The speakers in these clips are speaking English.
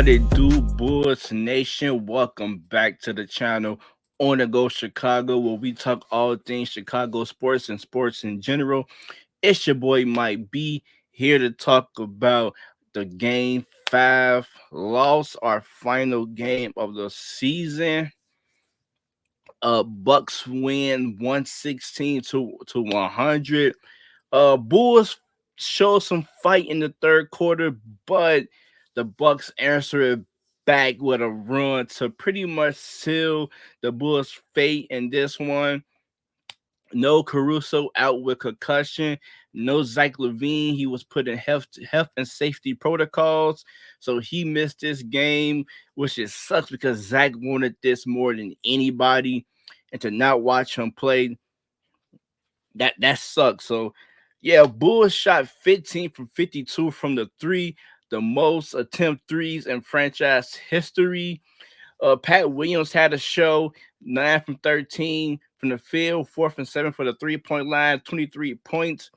What it do, Bulls Nation? Welcome back to the channel On the Go Chicago, where we talk all things Chicago sports and sports in general. It's your boy Mike B here to talk about the Game 5 loss, our final game of the season. Bucks win 116 to 100. Bulls showed some fight in the third quarter, but the Bucks answered back with a run to pretty much seal the Bulls' fate in this one. No Caruso out with concussion. No Zachlavine. He was put in health and safety protocols, so he missed this game, which it sucks because Zach wanted this more than anybody, and to not watch him play, that sucks. So yeah, Bulls shot 15 from 52 from the three, the most attempt threes in franchise history. Pat Williams had a show, 9 from 13 from the field, 4 from 7 for the 3-point line, 23 points.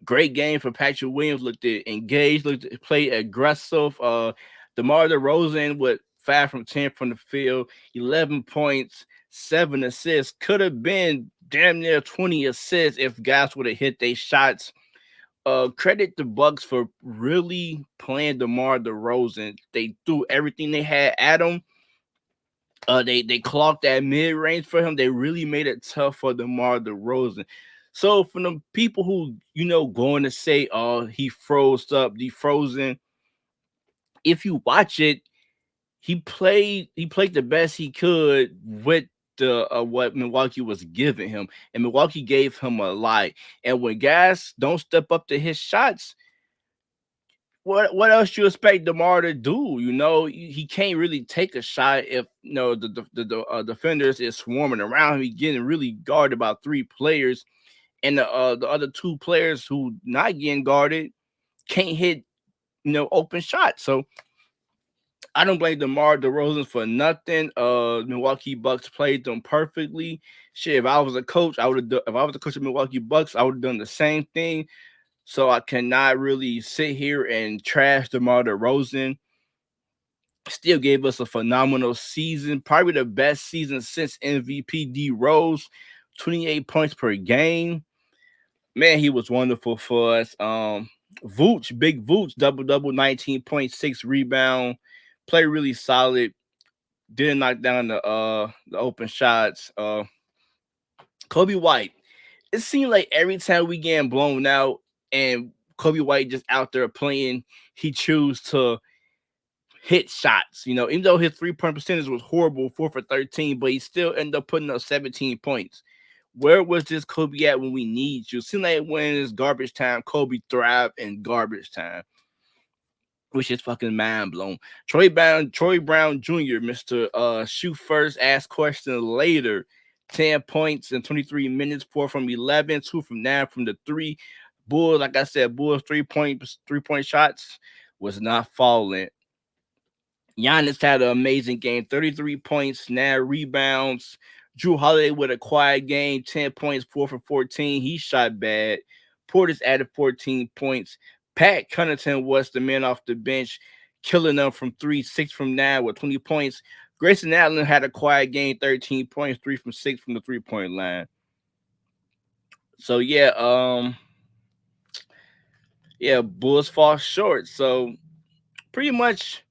Great game for Patrick Williams. Looked engaged, played aggressive. Demarderozan with 5 from 10 from the field, 11 points, 7 assists. Could have been damn near 20 assists if guys would have hit their shots. Credit the Bucks for really playing Demarderozan. They threw everything they had at him. They clocked that mid range for him. They really made it tough for Demarderozan. So for the people who going to say, "Oh, he froze up, defrozen," if you watch it, he played the best he could with the what Milwaukee was giving him, and Milwaukee gave him a lot. And when guys don't step up to his shots, what else you expect DeMar to do? He can't really take a shot if the defenders is swarming around him. He's getting really guarded by three players, and the other two players who not getting guarded can't hit open shots. So I don't blame DeRozan for nothing. Milwaukee Bucks played them perfectly. Shit, if I was a coach, if I was the coach of Milwaukee Bucks, I would have done the same thing. So I cannot really sit here and trash DeRozan. Still gave us a phenomenal season, probably the best season since MVP D Rose, 28 points per game. Man, he was wonderful for us. Vooch, big Vooch, double, 19.6 rebound, play really solid. Didn't knock down the open shots. Kobe White. It seemed like every time we getting blown out and Kobe White just out there playing, he choose to hit shots. Even though his 3-point percentage was horrible, 4 for 13, but he still ended up putting up 17 points. Where was this Kobe at when we need you? Seems like when it's garbage time, Kobe thrived in garbage time, which is fucking mind blown. Troy Brown Jr., Mr. Shoot first, ask question later. 10 points in 23 minutes, 4 from 11, 2 from 9 from the three. Bulls, like I said, Bulls 3-point shots was not falling. Giannis had an amazing game, 33 points, 9 rebounds. Drew Holiday with a quiet game, 10 points, 4 for 14. He shot bad. Portis added 14 points. Pat Connaughton was the man off the bench, killing them from 3, 6 from 9 with 20 points. Grayson Allen had a quiet game, 13 points, 3 from 6 from the 3-point line. So yeah, Bulls fall short. So pretty much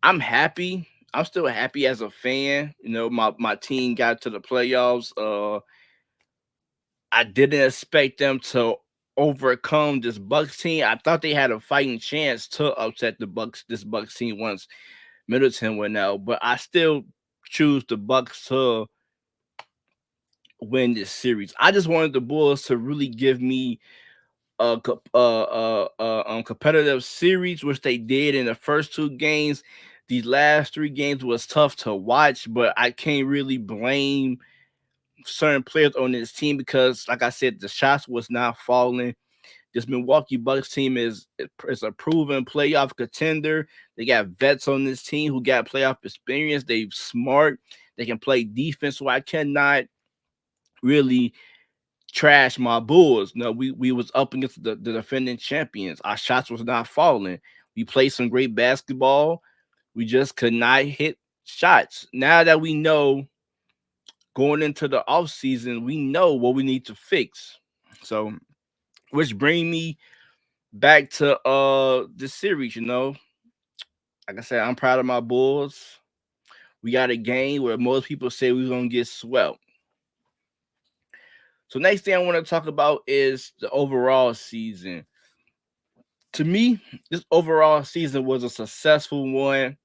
I'm happy. I'm still happy as a fan. My team got to the playoffs. I didn't expect them to overcome this Bucks team. I thought they had a fighting chance to upset this Bucks team once Middleton went out, but I still choose the Bucks to win this series. I just wanted the Bulls to really give me a competitive series, which they did in the first 2 games. These last 3 games was tough to watch, but I can't really blame certain players on this team because, like I said, the shots was not falling. This Milwaukee Bucks team is a proven playoff contender. They got vets on this team who got playoff experience. They smart. They can play defense. So I cannot really trash my Bulls. No, we was up against the defending champions. Our shots was not falling. We played some great basketball. We just could not hit shots. Now that we know going into the off season, we know what we need to fix. So, which bring me back to the series. Like I said, I'm proud of my Bulls. We got a game where most people say we're gonna get swept. So next thing I want to talk about is the overall season. To me, this overall season was a successful one.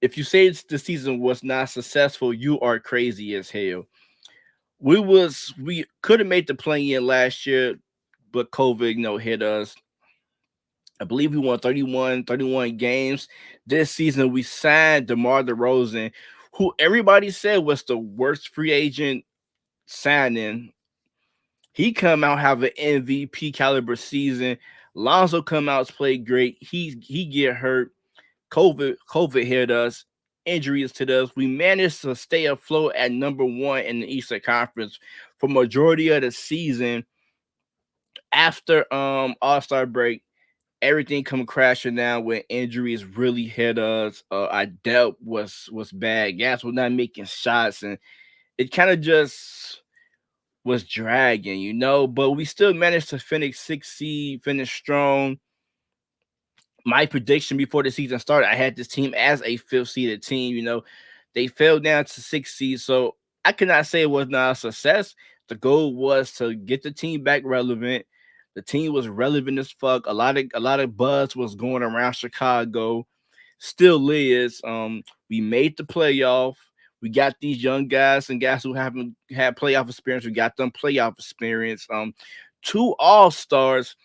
If you say the season was not successful, you are crazy as hell. We could have made the play in last year, but COVID, hit us. I believe we won 31 games. This season we signed Demarderozan, who everybody said was the worst free agent signing. He come out have an MVP caliber season. Lonzo come out play great. He get hurt. COVID hit us. Injuries to us. We managed to stay afloat at number one in the Eastern Conference for majority of the season. After All Star break, everything come crashing down when injuries really hit us. Our depth was bad. Gas was not making shots, and it kind of just was dragging, But we still managed to finish 6 seed, finish strong. My prediction before the season started, I had this team as a fifth seeded team. They fell down to 6 seed, so I cannot say it was not a success. The goal was to get the team back relevant. The team was relevant as fuck. A lot of buzz was going around Chicago. Still is. We made the playoff. We got these young guys and guys who haven't had playoff experience. We got them playoff experience. Two all stars,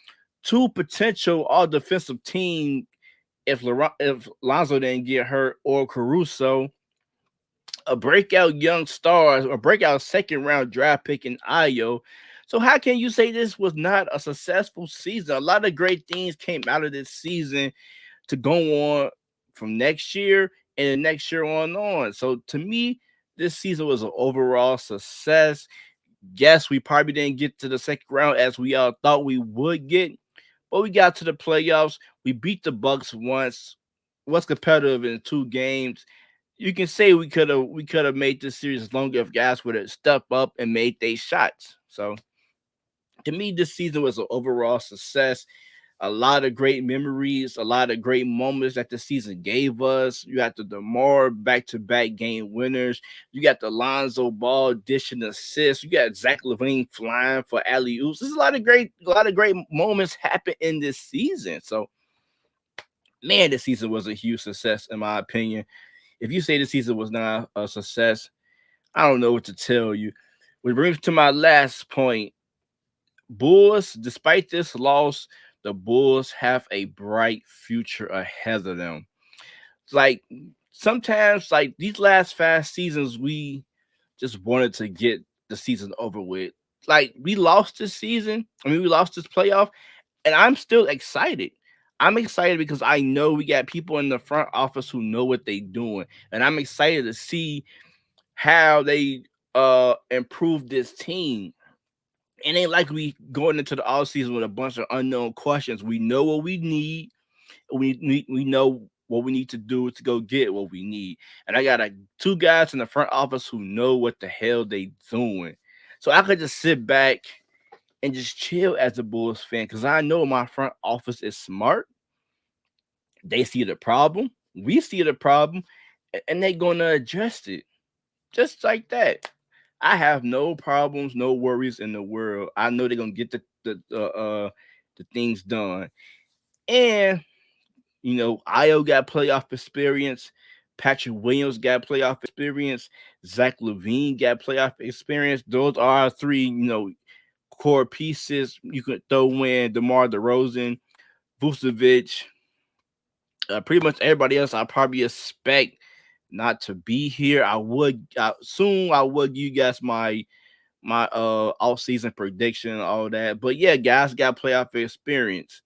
two potential all defensive team if Lonzo didn't get hurt or Caruso, a breakout young stars, a breakout second round draft pick in Io. So how can you say this was not a successful season? A lot of great things came out of this season to go on from next year and the next year on. So to me, this season was an overall success. Yes, we probably didn't get to the second round as we all thought we would get, but we got to the playoffs. We beat the Bucks once. Was competitive in 2 games. You can say we could have made this series longer if guys would have stepped up and made their shots. So to me, this season was an overall success. A lot of great memories, a lot of great moments that the season gave us. You got the DeMar back-to-back game winners. You got the Lonzo Ball dishing assists. You got Zachlavine flying for alley oops. There's a lot of great moments happen in this season. So, man, this season was a huge success in my opinion. If you say the season was not a success, I don't know what to tell you. Which brings me to my last point. Bulls, despite this loss, the Bulls have a bright future ahead of them. Like sometimes, like these last 5 seasons, we just wanted to get the season over with. Like we lost this season. We lost this playoff, and I'm still excited. I'm excited because I know we got people in the front office who know what they're doing, and I'm excited to see how they improve this team. It ain't like we going into the off season with a bunch of unknown questions. We know what we need. We know what we need to do to go get what we need. And I got 2 guys in the front office who know what the hell they doing. So I could just sit back and just chill as a Bulls fan because I know my front office is smart. They see the problem. We see the problem, and they're gonna address it just like that. I have no problems, no worries in the world. I know they're gonna get the things done. And Io got playoff experience. Patrick Williams got playoff experience. Zachlavine got playoff experience. Those are our 3, core pieces. You could throw in DeMar DeRozan, Vucevic, pretty much everybody else. I probably expect not to be here. I would give you guys my off season prediction and all that. But yeah, guys got playoff experience.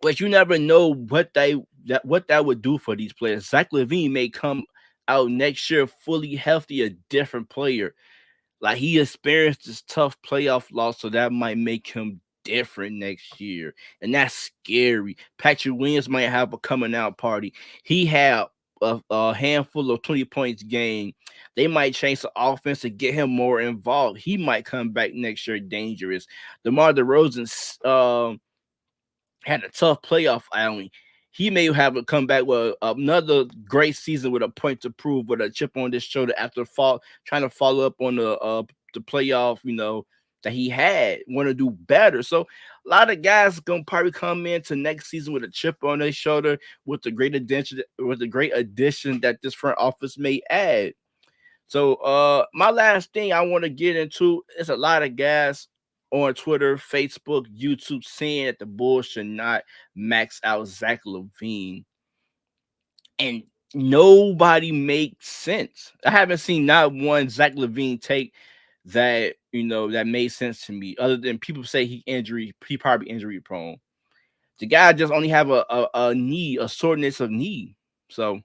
But you never know what that would do for these players. Zach Levine may come out next year fully healthy, a different player. Like he experienced this tough playoff loss, so that might make him different next year, and that's scary. Patrick Williams might have a coming out party. He had a handful of 20 points game. They might change the offense to get him more involved. He might come back next year dangerous. DeMar DeRozan had a tough playoff outing. He may have a comeback with another great season with a point to prove, with a chip on his shoulder after trying to follow up on the playoff, that he had. Want to do better. So a lot of guys gonna probably come into next season with a chip on their shoulder, with the great addition that this front office may add. So my last thing I want to get into is a lot of guys on Twitter, Facebook, YouTube saying that the Bulls should not max out Zachlavine. And nobody makes sense. I haven't seen not one Zachlavine take that that made sense to me, other than people say he probably injury prone. The guy just only have a soreness of knee. So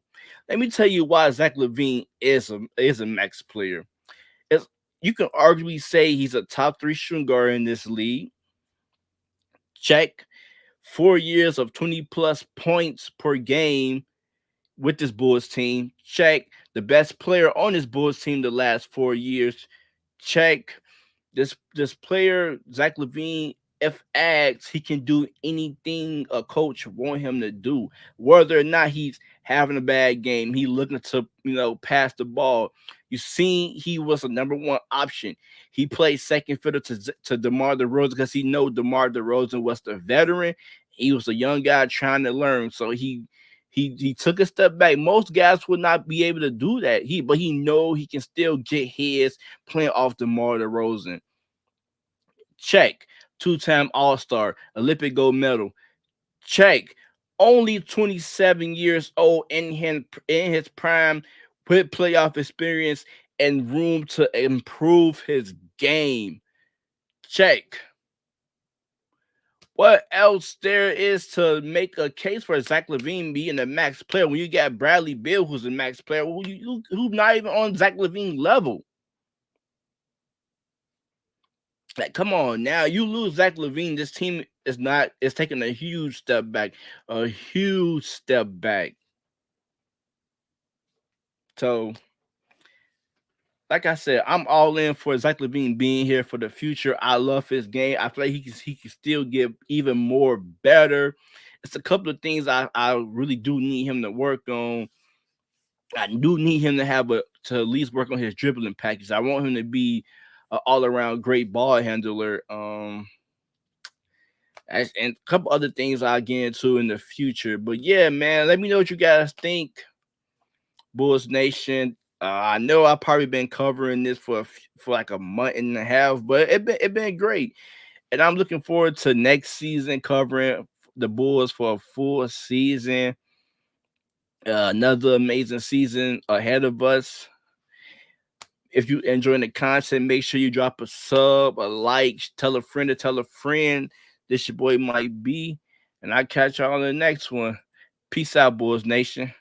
let me tell you why Zachlavine is a max player. It's, you can arguably say he's a top three shooting guard in this league. Check. 4 years of 20 plus points per game with this Bulls team. Check. The best player on this Bulls team the last 4 years. Check. This player, Zachlavine, if asked, he can do anything a coach want him to do. Whether or not he's having a bad game, he looking to pass the ball. You seen he was a number one option. He played second fiddle to DeMarderozan because he know DeMarderozan was the veteran. He was a young guy trying to learn, so he took a step back. Most guys would not be able to do that. But he know he can still get his playing off DeMarderozan. Check. Two-time All-Star, Olympic gold medal. Check. Only 27 years old in his prime, with playoff experience and room to improve his game. Check. What else there is to make a case for Zachlavine being a max player when you got Bradley Beal, who's a max player, who's not even on Zachlavine level? Like, come on now, you lose Zachlavine, this team is taking a huge step back, a huge step back. So, like I said, I'm all in for Zachlavine being here for the future. I love his game. I feel like he can still get even more better. It's a couple of things I really do need him to work on. I do need him to at least work on his dribbling package. I want him to be an all around great ball handler. And a couple other things I'll get into in the future. But yeah, man, let me know what you guys think. Bulls Nation. I know I've probably been covering this for like a month and a half, but it been great, and I'm looking forward to next season covering the Bulls for a full season. Another amazing season ahead of us. If you enjoying the content, make sure you drop a sub, a like, tell a friend to tell a friend. This your boy Mike B, and I catch y'all on the next one. Peace out, Bulls Nation.